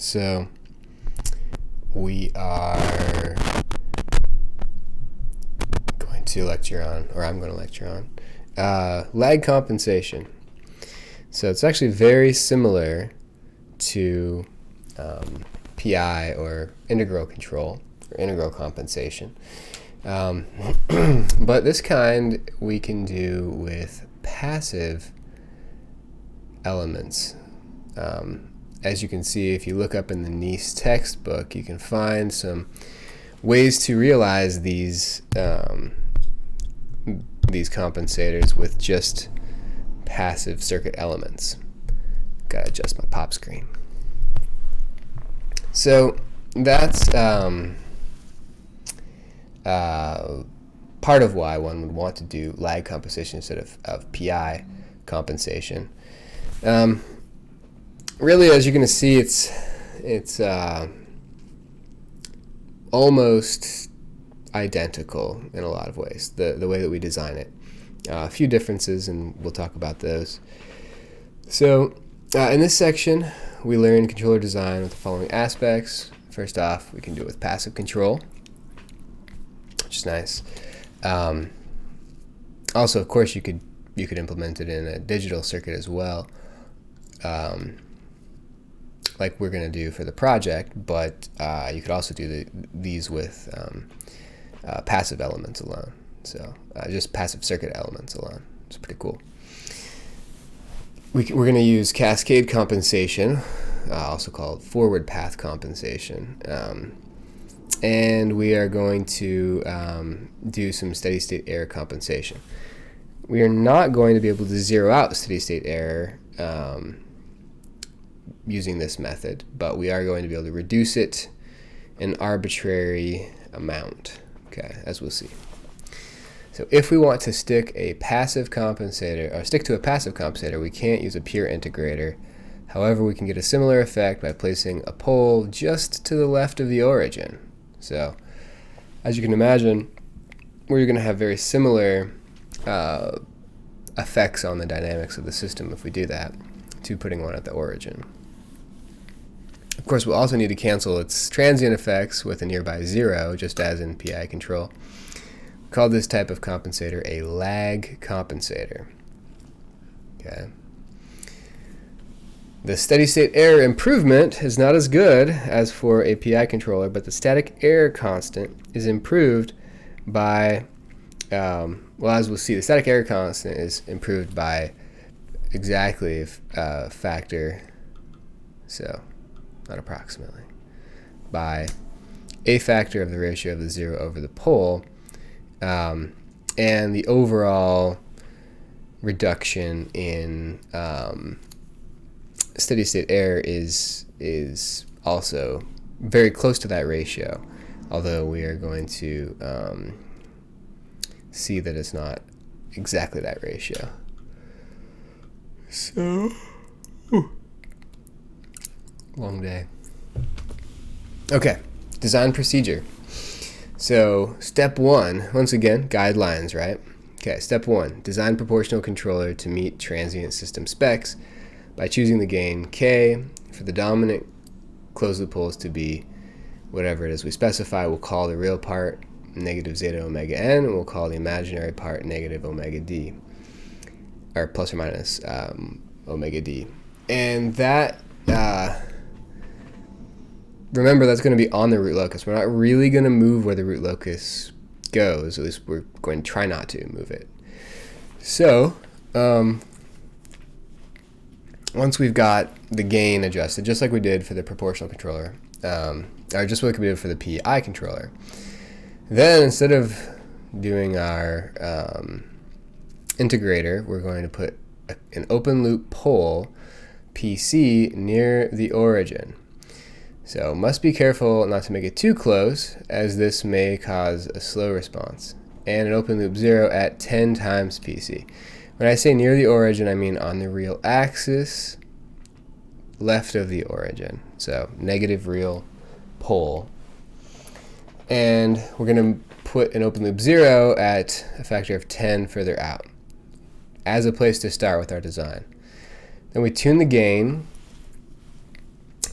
So we are going to lecture on, or I'm going to lecture on, lag compensation. So it's actually very similar to PI or integral control or integral compensation. But this kind we can do with passive elements. As you can see, if you look up in the Nice textbook, you can find some ways to realize these compensators with just passive circuit elements. Gotta adjust my pop screen. So that's part of why one would want to do lag compensation instead of PI compensation. Really, as you're going to see, it's almost identical in a lot of ways, the way that we design it. A few differences, and we'll talk about those. So in this section, we learn controller design with the following aspects. First off, we can do it with passive control, which is nice. Also, of course, you could implement it in a digital circuit as well, like we're going to do for the project, but you could also do these with passive elements alone. So just passive circuit elements alone. It's pretty cool. We're going to use cascade compensation, also called forward path compensation. And we are going to do some steady state error compensation. We are not going to be able to zero out steady state error using this method, but we are going to be able to reduce it an arbitrary amount, okay, as we'll see. So if we want to stick to a passive compensator, we can't use a pure integrator. However, we can get a similar effect by placing a pole just to the left of the origin. So as you can imagine, we're going to have very similar effects on the dynamics of the system if we do that, to putting one at the origin. Of course, we'll also need to cancel its transient effects with a nearby zero, just as in PI control. We call this type of compensator a lag compensator. Okay. The steady state error improvement is not as good as for a PI controller, but the static error constant is improved by, well, as we'll see, the static error constant is improved by exactly a factor, so not approximately, by a factor of the ratio of the zero over the pole, and the overall reduction in steady state error is also very close to that ratio, although we are going to see that it's not exactly that ratio. So, long day. Okay, design procedure. So, step one, once again, guidelines, right? Okay, step one, design proportional controller to meet transient system specs by choosing the gain K for the dominant closed loop poles to be whatever it is we specify. We'll call the real part negative zeta omega n, and we'll call the imaginary part negative omega d, or plus or minus omega d. And that, remember, that's going to be on the root locus. We're not really going to move where the root locus goes. At least we're going to try not to move it. So, once we've got the gain adjusted, just like we did for the proportional controller, or just like we did for the PI controller, then instead of doing our integrator, we're going to put an open loop pole PC near the origin. So must be careful not to make it too close, as this may cause a slow response, and an open loop 0 at 10 times PC. When I say near the origin, I mean on the real axis left of the origin, so negative real pole. And we're going to put an open loop 0 at a factor of 10 further out as a place to start with our design. Then we tune the gain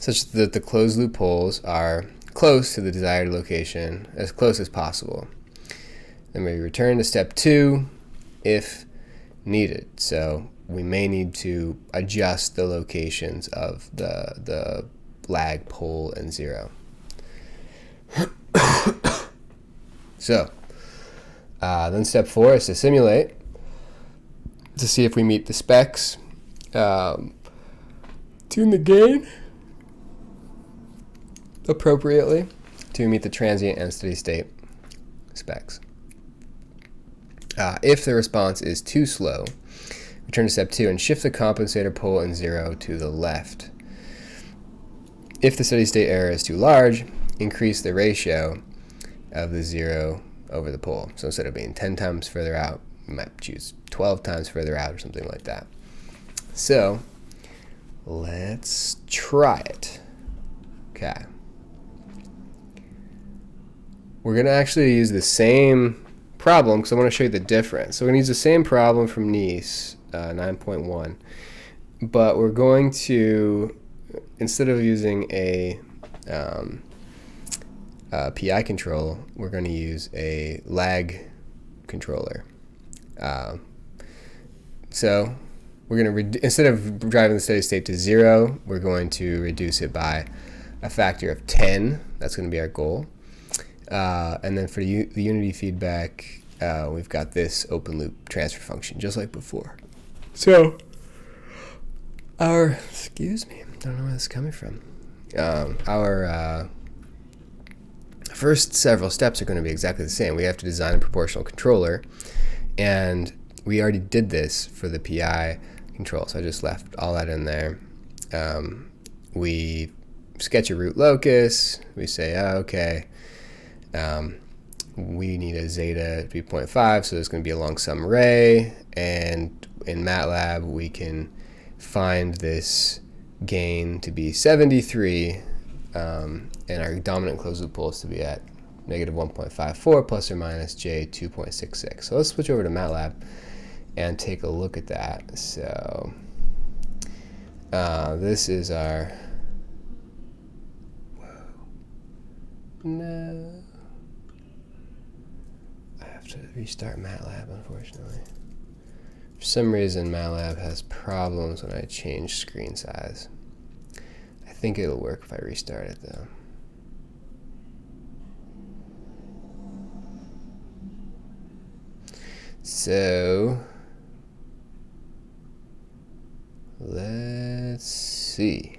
such that the closed loop poles are close to the desired location, as close as possible. Then we return to step 2 if needed. So we may need to adjust the locations of the lag pole and 0. So then step 4 is to simulate to see if we meet the specs. Tune the gain appropriately to meet the transient and steady state specs. If the response is too slow, return to step 2 and shift the compensator pole and 0 to the left. If the steady state error is too large, increase the ratio of the 0 over the pole. So instead of being 10 times further out, we might choose 12 times further out or something like that. So let's try it. Okay. We're going to actually use the same problem because I want to show you the difference. So we're going to use the same problem from Nice 9.1, but we're going to, instead of using a PI control, we're going to use a lag controller. So we're going to, instead of driving the steady state to 0, we're going to reduce it by a factor of 10. That's going to be our goal. And then for the unity feedback, we've got this open loop transfer function, just like before. So excuse me, I don't know where this is coming from. Our first several steps are going to be exactly the same. We have to design a proportional controller, and we already did this for the PI control, so I just left all that in there. We sketch a root locus. We say, okay, we need a zeta to be 0.5, so there's going to be a long sum array, and in Matlab we can find this gain to be 73, and our dominant closed loop pole is to be at negative 1.54 plus or minus j 2.66. So let's switch over to Matlab and take a look at that. So this is our, no, I have to restart Matlab, unfortunately. For some reason Matlab has problems when I change screen size. I think it'll work if I restart it though. So let's see.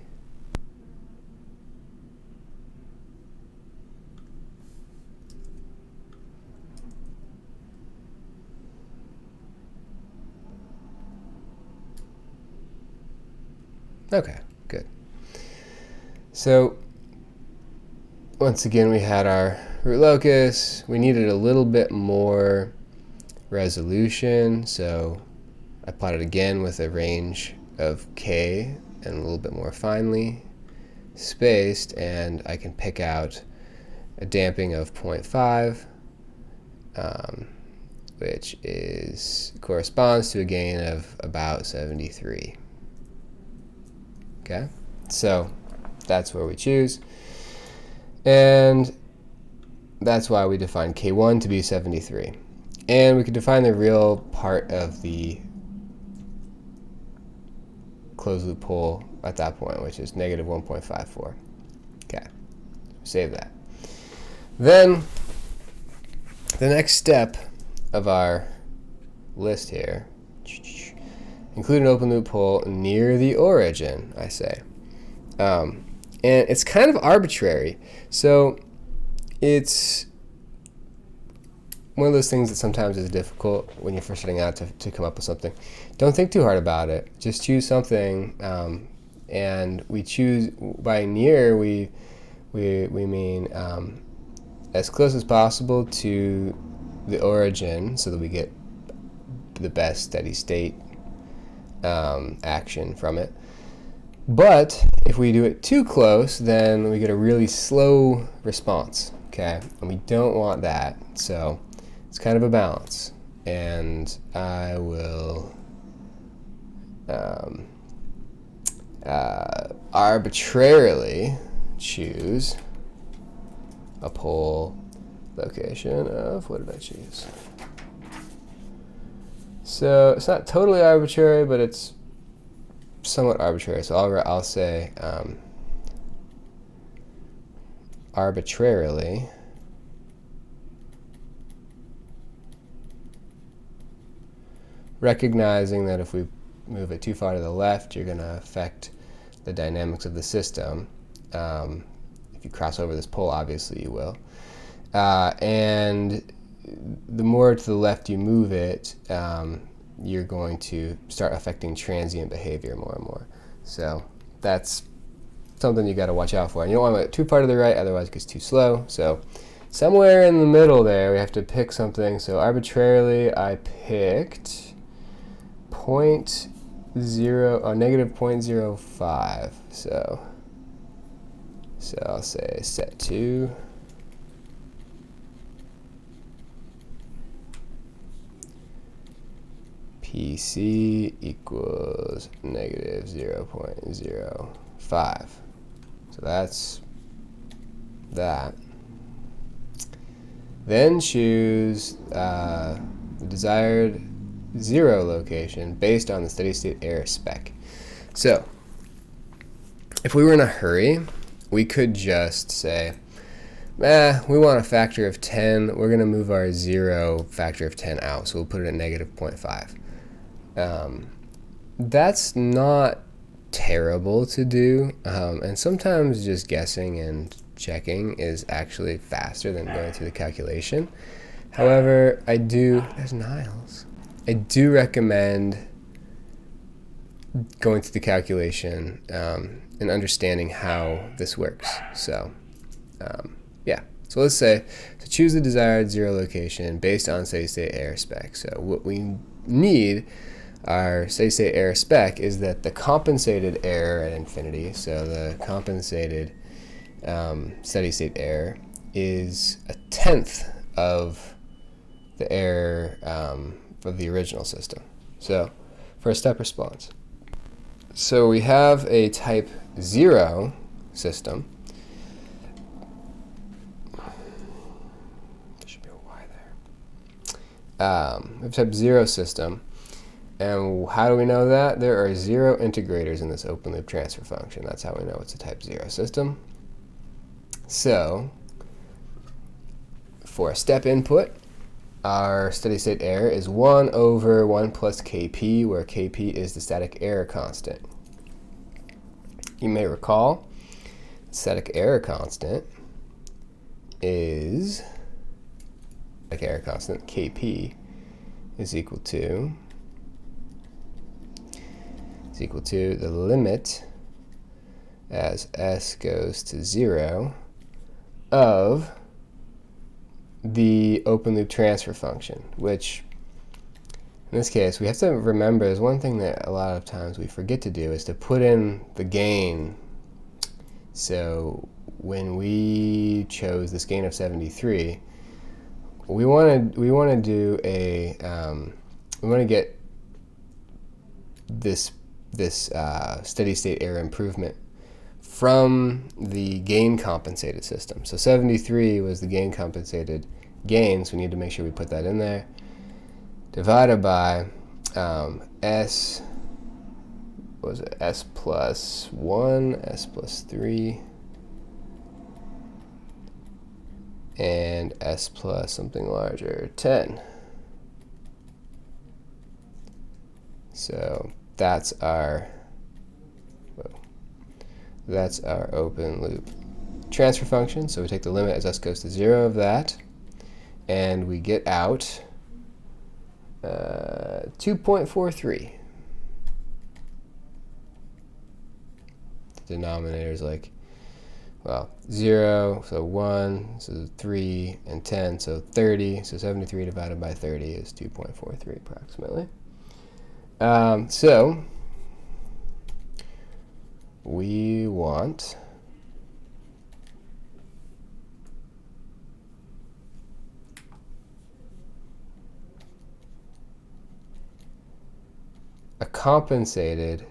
Okay, good. So once again, we had our root locus. We needed a little bit more resolution, so I plotted again with a range of k and a little bit more finely spaced, and I can pick out a damping of 0.5, which corresponds to a gain of about 73. Okay, so that's where we choose, and that's why we define K1 to be 73. And we can define the real part of the closed loop pole at that point, which is negative 1.54. Okay, save that. Then the next step of our list here, include an open loop pole near the origin, I say. And it's kind of arbitrary. So it's one of those things that sometimes is difficult when you're first setting out to come up with something. Don't think too hard about it. Just choose something. And we choose, by near, we mean as close as possible to the origin so that we get the best steady state action from it. But if we do it too close, then we get a really slow response, okay? And we don't want that, so it's kind of a balance. And I will arbitrarily choose a pole location of, what did I choose? So it's not totally arbitrary, but it's somewhat arbitrary. So I'll say arbitrarily recognizing that if we move it too far to the left, you're going to affect the dynamics of the system. If you cross over this pole, obviously you will. And the more to the left you move it, you're going to start affecting transient behavior more and more. So that's something you got to watch out for. And you don't want it too far to the right, otherwise it gets too slow. So somewhere in the middle there, we have to pick something. So arbitrarily, I picked negative 0.05. So I'll say set to PC equals negative 0.05. So that's that. Then choose the desired zero location based on the steady state error spec. So if we were in a hurry, we could just say, we want a factor of 10. We're going to move our zero factor of 10 out, so we'll put it at negative 0.5. That's not terrible to do, and sometimes just guessing and checking is actually faster than going through the calculation. However, there's Niles. I do recommend going through the calculation and understanding how this works. So, so let's say to choose the desired zero location based on steady-state error spec. So what we need, our steady-state error spec, is that the compensated error at infinity, so the compensated steady-state error, is 1/10 of the error for the original system. So for a step response. So we have a type 0 system. There should be a Y there. We have a type 0 system. And how do we know that? There are 0 integrators in this open loop transfer function. That's how we know it's a type 0 system. So for a step input, our steady state error is 1 over 1 plus Kp, where Kp is the static error constant. You may recall static error constant is Kp is equal to the limit as s goes to 0 of the open loop transfer function, which in this case we have to remember is one thing that a lot of times we forget to do is to put in the gain. So when we chose this gain of 73, we want to get this steady state error improvement from the gain compensated system. So 73 was the gain compensated gain, so we need to make sure we put that in there, divided by s plus 1, s plus 3, and s plus something larger, 10. So that's our open loop transfer function. So we take the limit as s goes to 0 of that, and we get out 2.43. The denominator is 0, so 1, so 3, and 10, so 30. So 73 divided by 30 is 2.43 approximately. So we want a compensated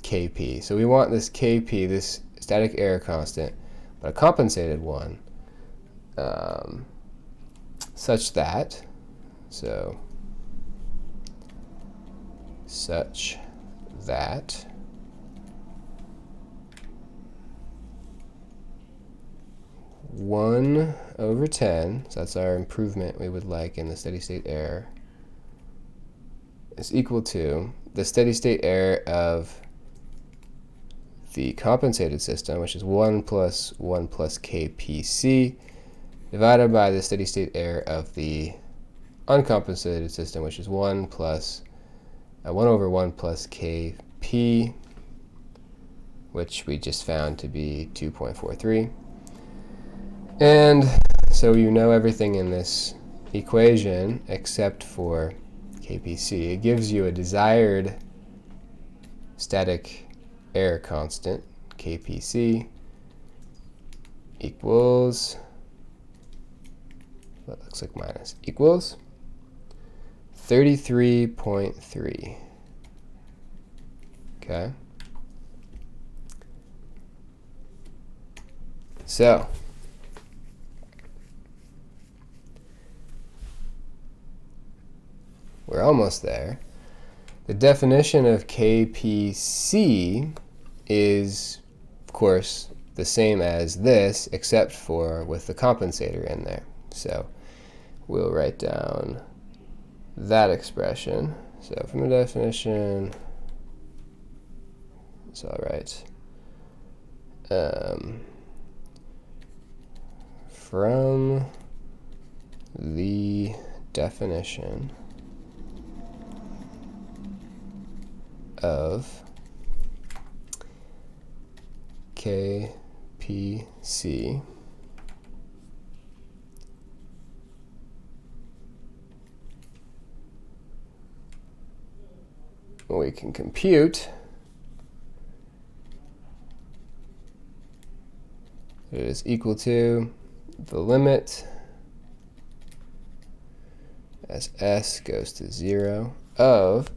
Kp Kp. So we want this Kp, this static error constant, but a compensated one, such that, such that 1/10, so that's our improvement we would like in the steady state error, is equal to the steady state error of the compensated system, which is 1 plus 1 plus kpc, divided by the steady state error of the uncompensated system, which is 1 over 1 plus kp, which we just found to be 2.43. And so you know everything in this equation except for kpc. It gives you a desired static error constant, kpc, equals, that looks like minus, equals 33.3. Okay. So we're almost there. The definition of kpc is, of course, the same as this, except for with the compensator in there. So we'll write down that expression. So from the definition, so I'll write from the definition of kpc, we can compute it is equal to the limit as s goes to 0 of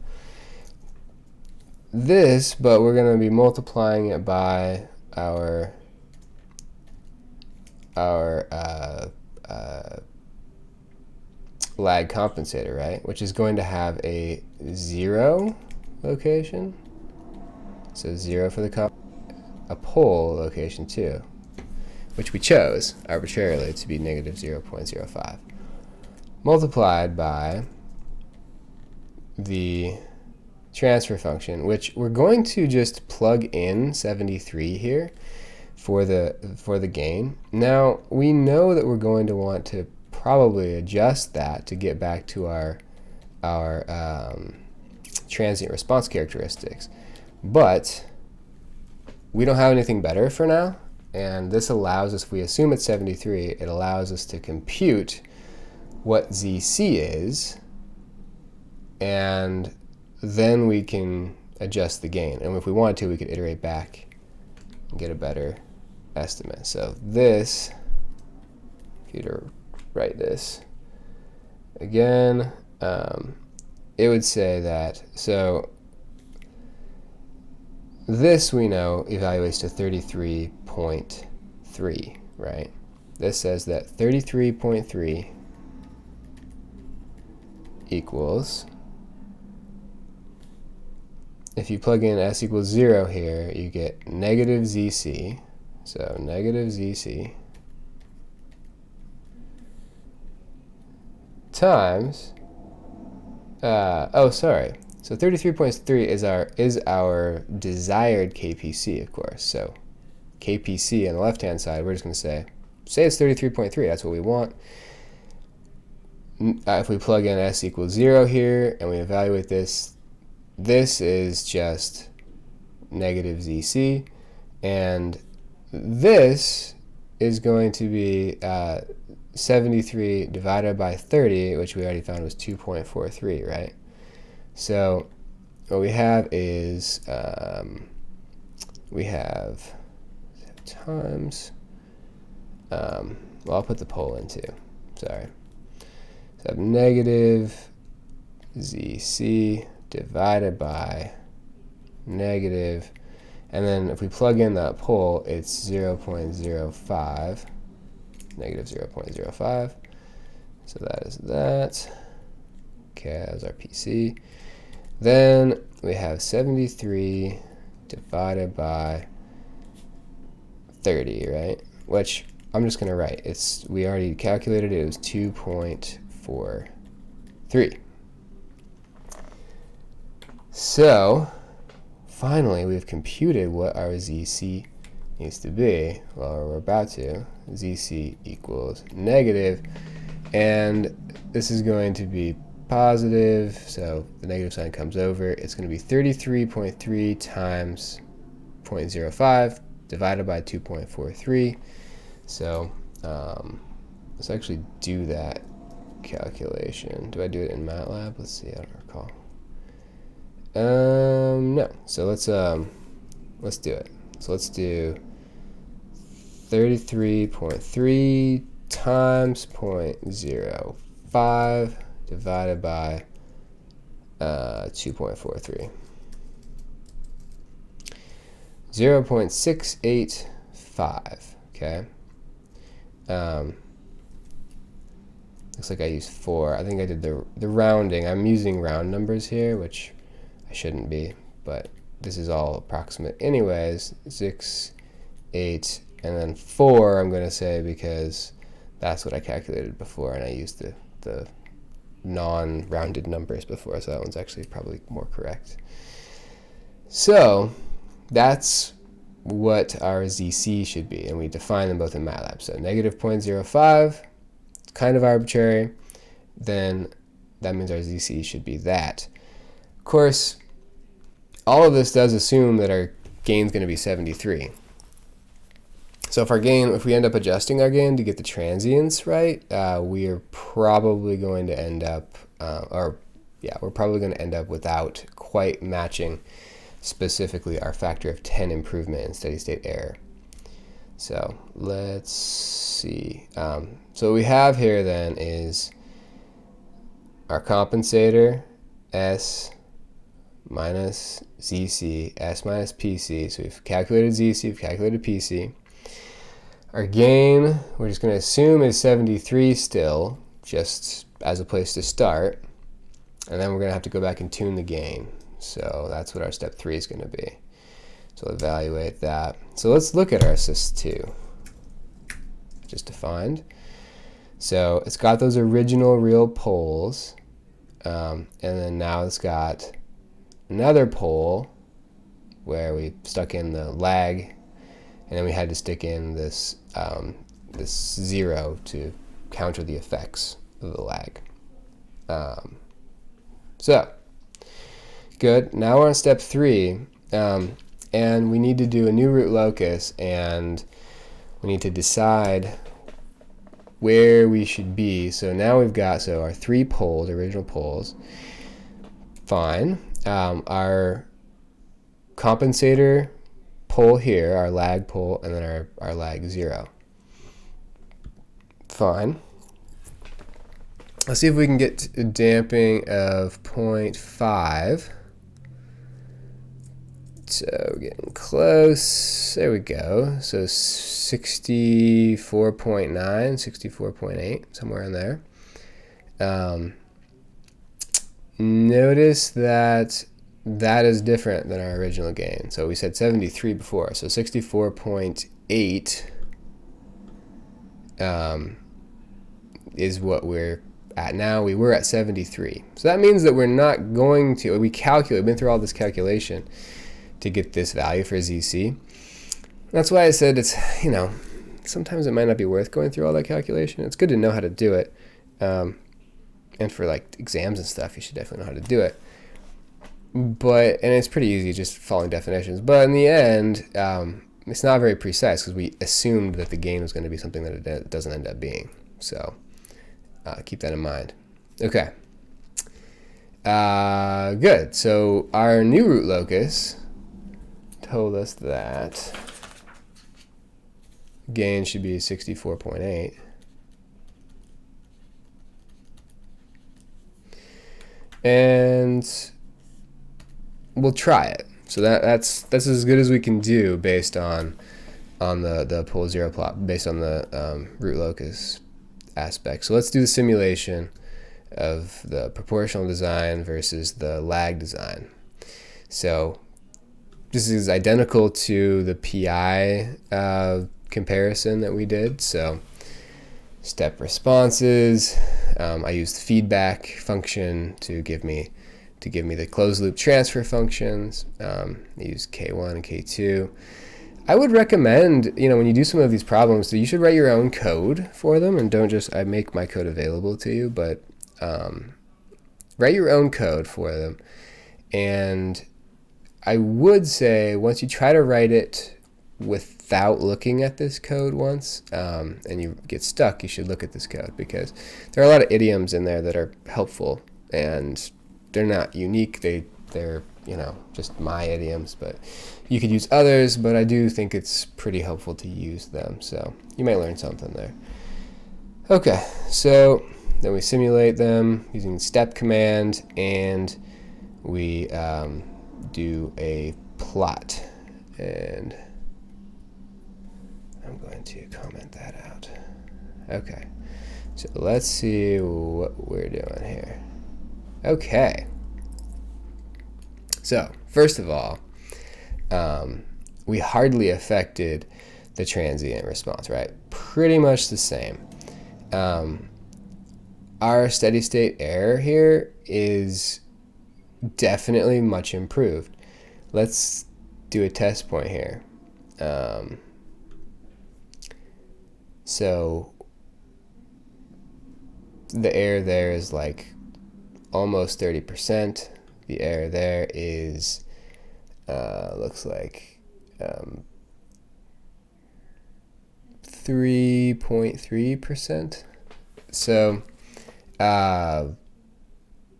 this, but we're going to be multiplying it by our lag compensator, right? Which is going to have a 0 location. So 0 for the a pole location too, which we chose arbitrarily to be negative 0.05, multiplied by the transfer function, which we're going to just plug in 73 here for the gain. Now we know that we're going to want to probably adjust that to get back to our transient response characteristics, but we don't have anything better for now, and this allows us, if we assume it's 73, it allows us to compute what ZC is, and then we can adjust the gain. And if we wanted to, we could iterate back and get a better estimate. So this, if you were to write this again, it would say that, so this we know evaluates to 33.3, right? This says that 33.3 equals, if you plug in s equals 0 here, you get negative ZC, so negative ZC times, so 33.3 is our desired KPC, of course. So KPC on the left-hand side, we're just going to say it's 33.3, that's what we want. If we plug in s equals 0 here and we evaluate this, this is just negative ZC, and this is going to be 73 divided by 30, which we already found was 2.43, right? So what we have is, we have times, well, I'll put the pole in too, sorry. So I have negative ZC divided by negative And then if we plug in that pole, it's 0.05, negative 0.05. So that is that. Okay, that's our PC. Then we have 73 divided by 30, right? Which I'm just going to write. We already calculated it. It was 2.43. So finally, we've computed what our ZC needs to be. Well, we're about to. ZC equals negative, and this is going to be positive, so the negative sign comes over. It's going to be 33.3 times 0.05 divided by 2.43. So let's actually do that calculation. Do I do it in Matlab? Let's see, I don't recall. No. So let's do it. So let's do 33.3 times 0.05 divided by 2.43. 0.685. Okay. Looks like I used 4. I think I did the rounding. I'm using round numbers here, which I shouldn't be, but this is all approximate anyways. 6, 8, and then 4 I'm going to say because that's what I calculated before, and I used the non-rounded numbers before, so that one's actually probably more correct. So that's what our ZC should be, and we define them both in Matlab. So negative 0.05, it's kind of arbitrary, then that means our ZC should be that. Of course, all of this does assume that our gain is going to be 73. So if we end up adjusting our gain to get the transients right, we are probably going to end up, we're probably going to end up without quite matching specifically our factor of 10 improvement in steady state error. So let's see. So what we have here then is our compensator, S minus ZC, S minus PC. So we've calculated ZC, we've calculated PC. Our gain, we're just going to assume is 73 still, just as a place to start. And then we're going to have to go back and tune the gain. So that's what our step 3 is going to be. So we'll evaluate that. So let's look at our sys2, just defined. So it's got those original real poles, and then now it's got another pole where we stuck in the lag, and then we had to stick in this this 0 to counter the effects of the lag. So good. Now we're on step 3, and we need to do a new root locus, and we need to decide where we should be. So now we've got our 3 poles, original poles. Fine. Our compensator pole here, our lag pole, and then our lag 0. Fine. Let's see if we can get a damping of 0.5. So getting close. There we go. So 64.9, 64.8, somewhere in there. Notice that that is different than our original gain. So we said 73 before. So 64.8 is what we're at now. We were at 73. So that means that we're not going to, we've been through all this calculation to get this value for ZC. That's why I said it's, sometimes it might not be worth going through all that calculation. It's good to know how to do it. And for like exams and stuff, you should definitely know how to do it. And it's pretty easy just following definitions. But in the end, it's not very precise because we assumed that the gain was going to be something that it doesn't end up being. So keep that in mind. Okay. Good. So our new root locus told us that gain should be 64.8. And we'll try it. So that's as good as we can do based on the pole zero plot, based on the root locus aspect. So let's do the simulation of the proportional design versus the lag design. So this is identical to the PI comparison that we did. So step responses, I used the feedback function to give me the closed loop transfer functions. I used K1 and K2. I would recommend, when you do some of these problems, you should write your own code for them, and don't just, I make my code available to you, but write your own code for them. And I would say once you try to write it without looking at this code once, and you get stuck, you should look at this code, because there are a lot of idioms in there that are helpful, and they're not unique. They're just my idioms, but you could use others, but I do think it's pretty helpful to use them, so you might learn something there. Okay, so then we simulate them using the step command, and we do a plot, and I'm going to comment that out. Okay, so let's see what we're doing here. Okay, so first of all, we hardly affected the transient response, right? Pretty much the same. Our steady state error here is definitely much improved. Let's do a test point here. So the error there is like almost 30%. The error there is looks like 3.3%. So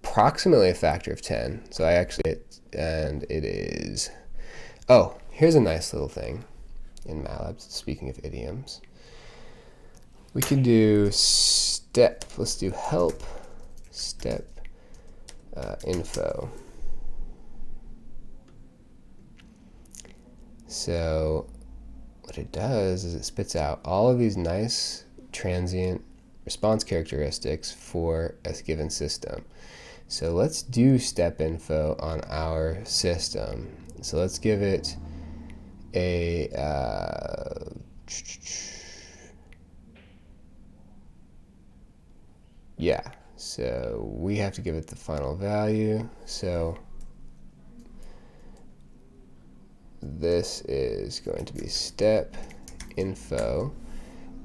approximately a factor of 10. So I actually, and it is, oh, here's a nice little thing in Matlab, speaking of idioms. We can do step, let's do help, step info. So what it does is it spits out all of these nice transient response characteristics for a given system. So let's do step info on our system. So let's give it a yeah, so we have to give it the final value. So this is going to be step info,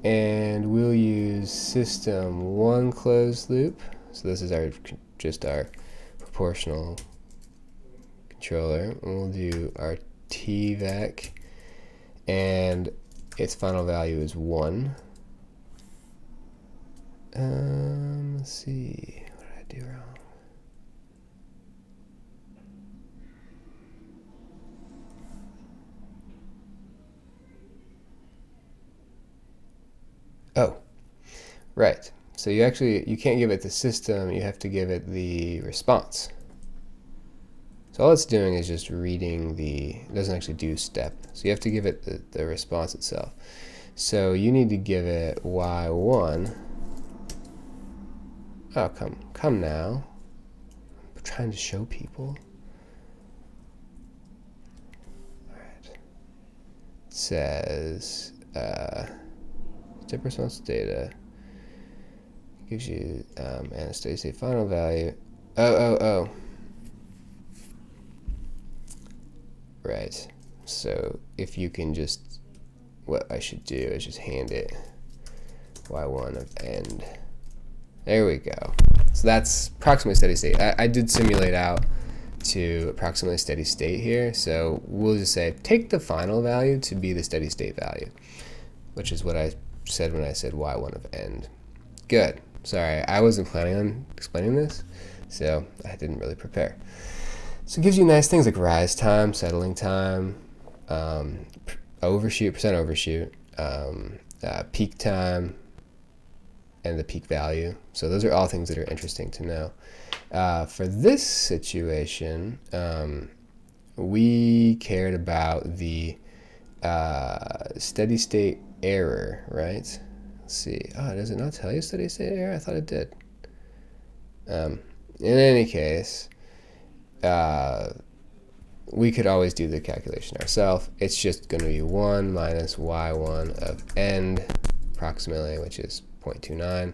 and we'll use system1 closed loop. So this is our proportional controller, and we'll do our tvec, and its final value is 1. Let's see, what did I do wrong? Oh, right. So you can't give it the system, you have to give it the response. So all it's doing is just reading it doesn't actually do step. So you have to give it the response itself. So you need to give it y1. Oh, come now. I'm trying to show people. All right. It says step response data gives you and a steady state final value. Oh. Right. So if you can just, what I should do is just hand it y1 of end. There we go. So that's approximately steady state. I did simulate out to approximately steady state here. So we'll just say take the final value to be the steady state value, which is what I said when I said y1 of end. Good. Sorry, I wasn't planning on explaining this, so I didn't really prepare. So it gives you nice things like rise time, settling time, overshoot, percent overshoot, peak time, and the peak value. So those are all things that are interesting to know. For this situation, we cared about the steady state error, right? Let's see. Oh, does it not tell you steady state error? I thought it did. In any case, we could always do the calculation ourselves. It's just going to be 1 minus y1 of end, approximately, which is 0.29.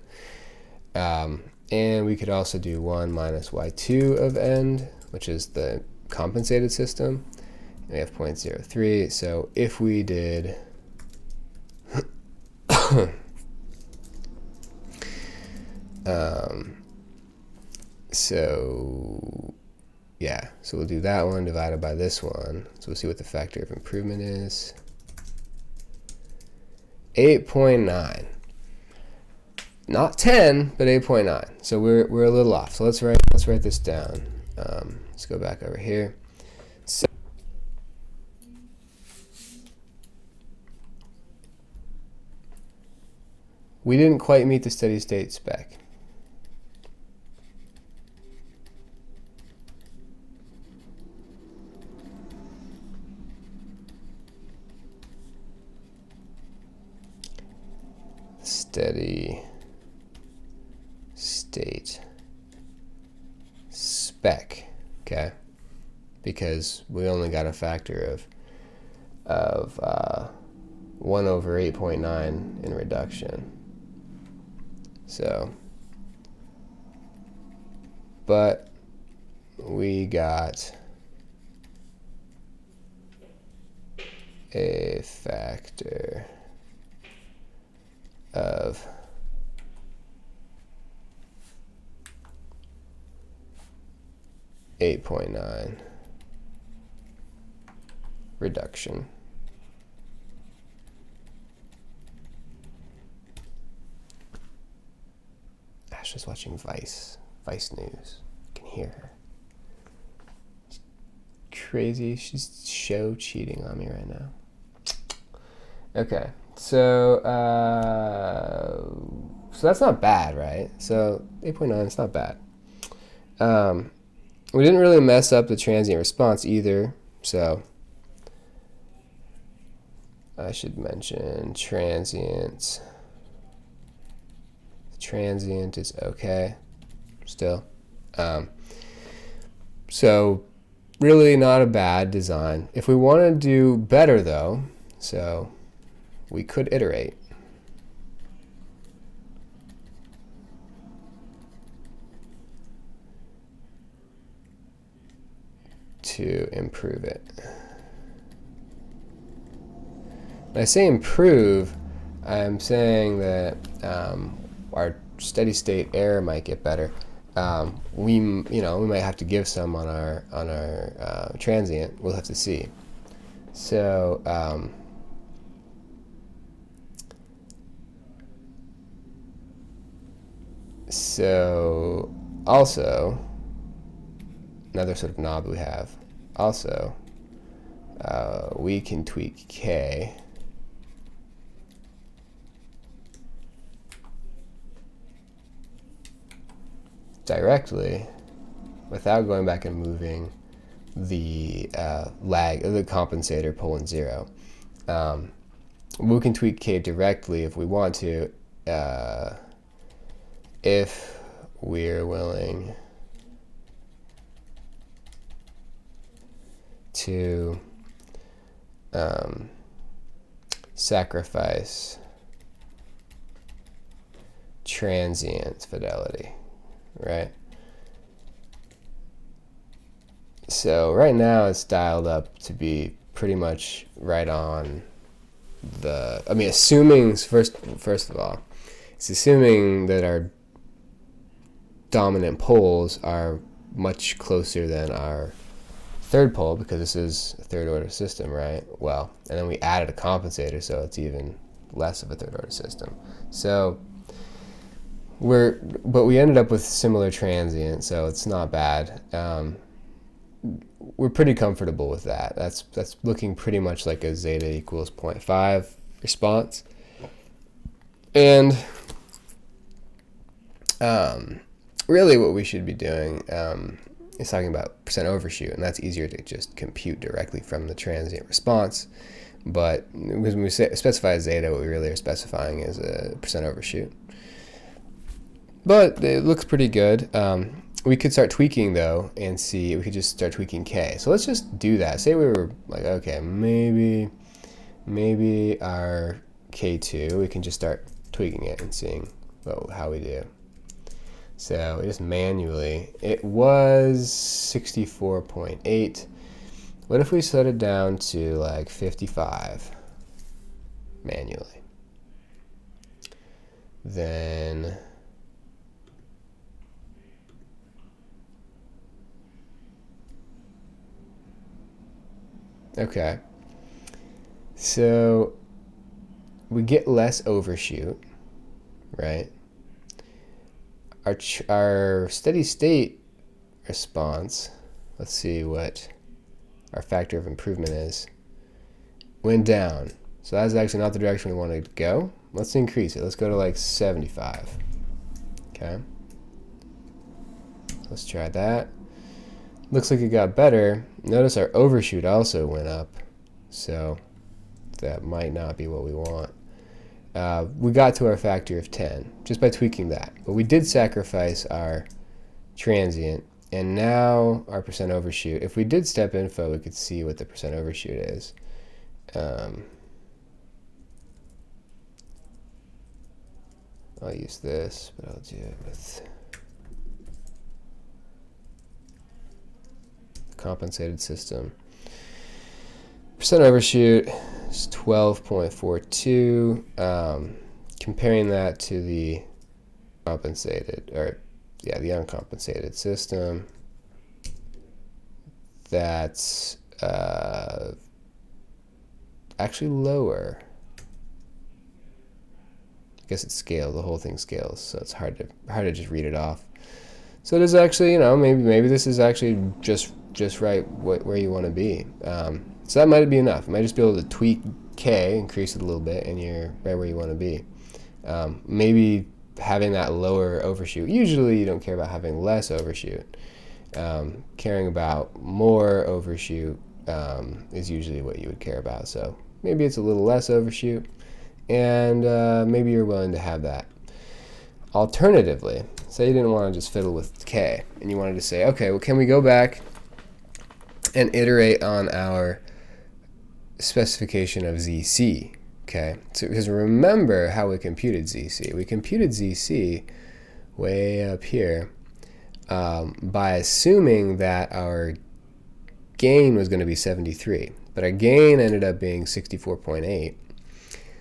And we could also do 1 minus y2 of end, which is the compensated system. And we have 0.03. So if we did so we'll do that one divided by this one. So we'll see what the factor of improvement is. 8.9. Not 10, but 8.9. So we're a little off. So let's write this down. Let's go back over here. So we didn't quite meet the steady state spec. Steady state spec, okay? Because we only got a factor of 1 over 8.9 in reduction. So, but we got a factor of 8.9 reduction. Ash is watching Vice News. You can hear her. She's crazy. She's show cheating on me right now. Okay, so that's not bad, right? So 8.9 is not bad. We didn't really mess up the transient response either, so I should mention transient. Transient is okay still. So really not a bad design. If we want to do better though, so we could iterate. To improve it. When I say improve, I'm saying that our steady state error might get better. We might have to give some on our transient. We'll have to see. So also another sort of knob we have. Also, we can tweak K directly without going back and moving the lag, the compensator pulling 0. We can tweak K directly if we want to, if we're willing to sacrifice transient fidelity, right? So right now it's dialed up to be pretty much right on the, I mean, assuming, first of all, it's assuming that our dominant poles are much closer than our third pole, because this is a third order system, right? Well, and then we added a compensator, so it's even less of a third order system. So but we ended up with similar transient, so it's not bad. We're pretty comfortable with that. That's looking pretty much like a zeta equals 0.5 response. And really what we should be doing is talking about percent overshoot, and that's easier to just compute directly from the transient response. But when we specify zeta, what we really are specifying is a percent overshoot. But it looks pretty good. We could start tweaking though and see, we could just start tweaking k. So let's just do that. Say we were like, okay, maybe our k2, we can just start tweaking it and seeing how we do. So we just manually, it was 64.8. What if we set it down to like 55 manually? Then okay, so we get less overshoot, right? Our steady state response, let's see what our factor of improvement is, went down. So that's actually not the direction we want to go. Let's increase it. Let's go to like 75. Okay. Let's try that. Looks like it got better. Notice our overshoot also went up. So that might not be what we want. We got to our factor of 10 just by tweaking that. But we did sacrifice our transient, and now our percent overshoot. If we did step info, we could see what the percent overshoot is. I'll use this, but I'll do it with the compensated system. Percent overshoot is 12.42. Comparing that to the compensated, or yeah, the uncompensated system, that's actually lower. I guess it scales, the whole thing scales, so it's hard to just read it off. So it is actually, maybe this is actually just right where you want to be. So that might be enough. You might just be able to tweak k, increase it a little bit, and you're right where you want to be. Maybe having that lower overshoot. Usually you don't care about having less overshoot. Caring about more overshoot is usually what you would care about. So maybe it's a little less overshoot, and maybe you're willing to have that. Alternatively, say you didn't want to just fiddle with k, and you wanted to say, okay, well, can we go back and iterate on our specification of ZC? Okay, so because remember how we computed ZC. We computed ZC way up here by assuming that our gain was going to be 73, but our gain ended up being 64.8.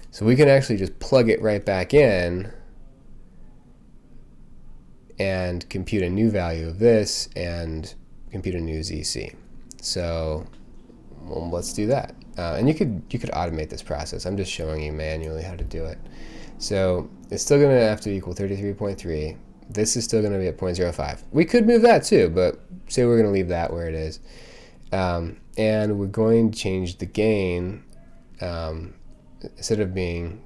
So we can actually just plug it right back in and compute a new value of this and compute a new ZC. So let's do that. And you could automate this process. I'm just showing you manually how to do it. So it's still going to have to equal 33.3. This is still going to be at 0.05. We could move that too, but say we're going to leave that where it is. And we're going to change the gain. Instead of being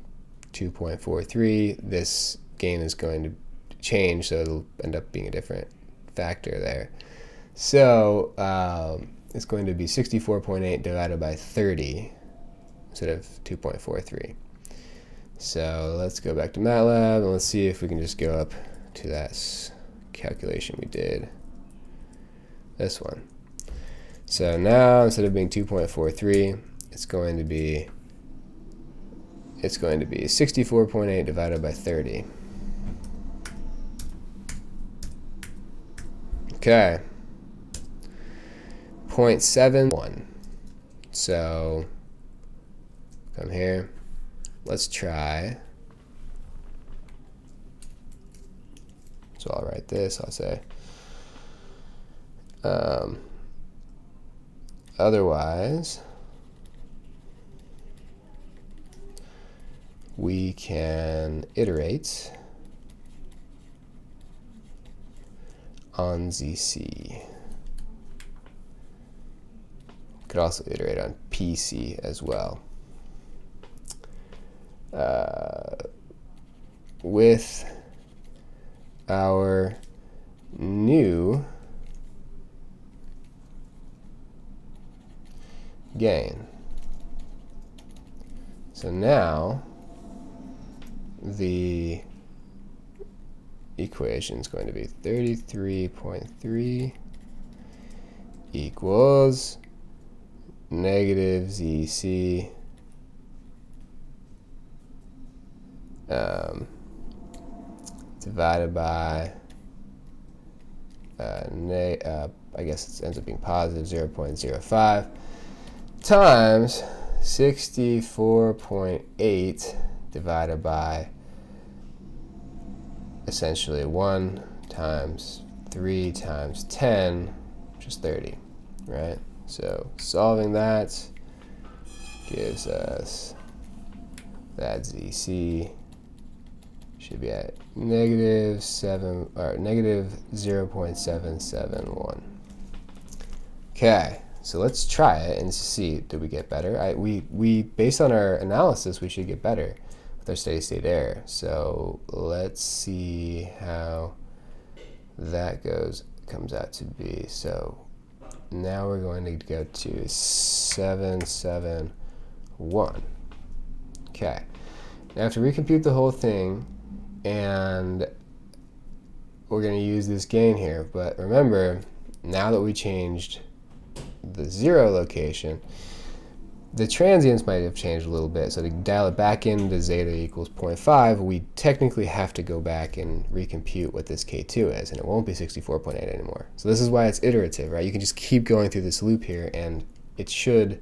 2.43, this gain is going to change, so it'll end up being a different factor there. So it's going to be 64.8 divided by 30 instead of 2.43. So let's go back to Matlab and let's see if we can just go up to that calculation we did. This one. So now instead of being 2.43, it's going to be 64.8 divided by 30. Okay. 0.71. So come here. Let's try. So I'll write this. I'll say otherwise we can iterate on ZC. Could also iterate on PC as well. With our new gain. So now the equation is going to be 33.3 equals negative ZC divided by I guess it ends up being positive 0.05 times 64.8 divided by essentially 1 times 3 times 10, which is 30, right? So solving that gives us that ZC should be at negative 0.771. Okay, so let's try it and see, did we get better? We based on our analysis, we should get better with our steady state error. So let's see how that comes out to be. So now we're going to go to 771. Okay, now I have to recompute the whole thing, and we're going to use this gain here. But remember, now that we changed the 0 location, the transients might have changed a little bit. So to dial it back into zeta equals 0.5, we technically have to go back and recompute what this K2 is, and it won't be 64.8 anymore. So this is why it's iterative, right? You can just keep going through this loop here, and it should,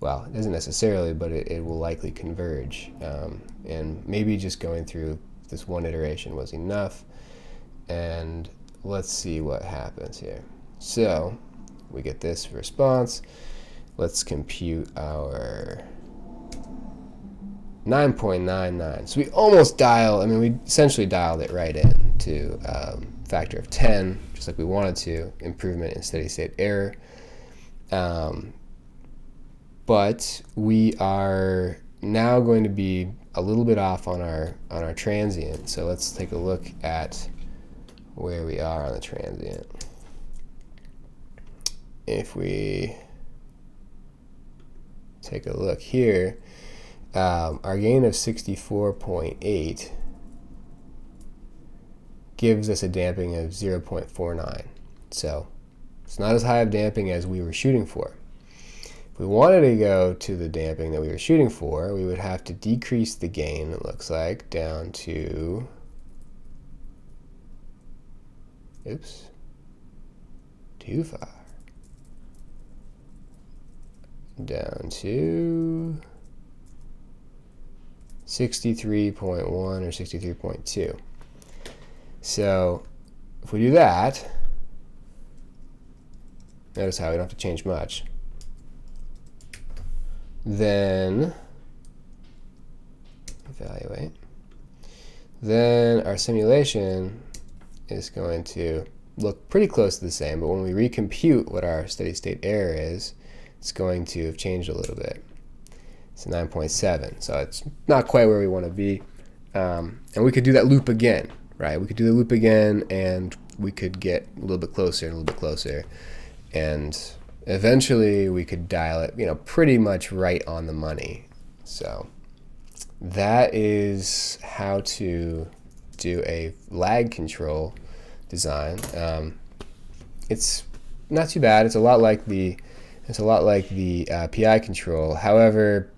well, it doesn't necessarily, but it will likely converge. And maybe just going through this one iteration was enough. And let's see what happens here. So we get this response. Let's compute our 9.99. So we almost we essentially dialed it right in to factor of 10, just like we wanted to, improvement in steady state error. But we are now going to be a little bit off on our transient. So let's take a look at where we are on the transient. If we take a look here, our gain of 64.8 gives us a damping of 0.49. So it's not as high of damping as we were shooting for. If we wanted to go to the damping that we were shooting for, we would have to decrease the gain, it looks like, down to, oops, too far. Down to 63.1 or 63.2. So if we do that, notice how we don't have to change much. Then evaluate. Then our simulation is going to look pretty close to the same, but when we recompute what our steady state error is, it's going to have changed a little bit. It's 9.7, so it's not quite where we want to be. And we could do that loop again, right? We could do the loop again, and we could get a little bit closer and a little bit closer. And eventually we could dial it, pretty much right on the money. So that is how to do a lag control design. It's not too bad. It's a lot like the PI control. However,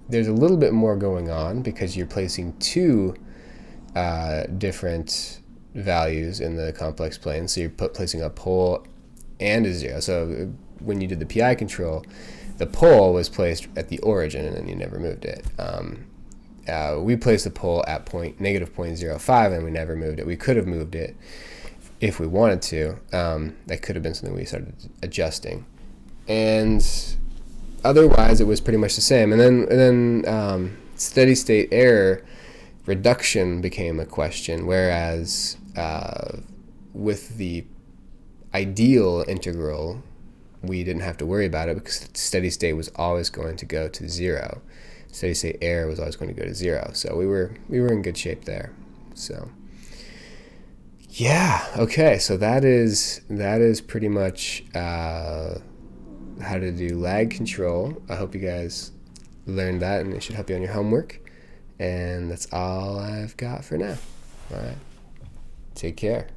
there's a little bit more going on because you're placing two different values in the complex plane. So you're placing a pole and a 0. So when you did the PI control, the pole was placed at the origin and then you never moved it. We placed the pole at negative 0.05 and we never moved it. We could have moved it if we wanted to. That could have been something we started adjusting. And otherwise, it was pretty much the same. And then steady state error reduction became a question, whereas with the ideal integral, we didn't have to worry about it because steady state was always going to go to 0. Steady state error was always going to go to 0. So we were in good shape there. So yeah, okay. So that is pretty much how to do lag control. I hope you guys learned that, and it should help you on your homework. And that's all I've got for now. All right. Take care.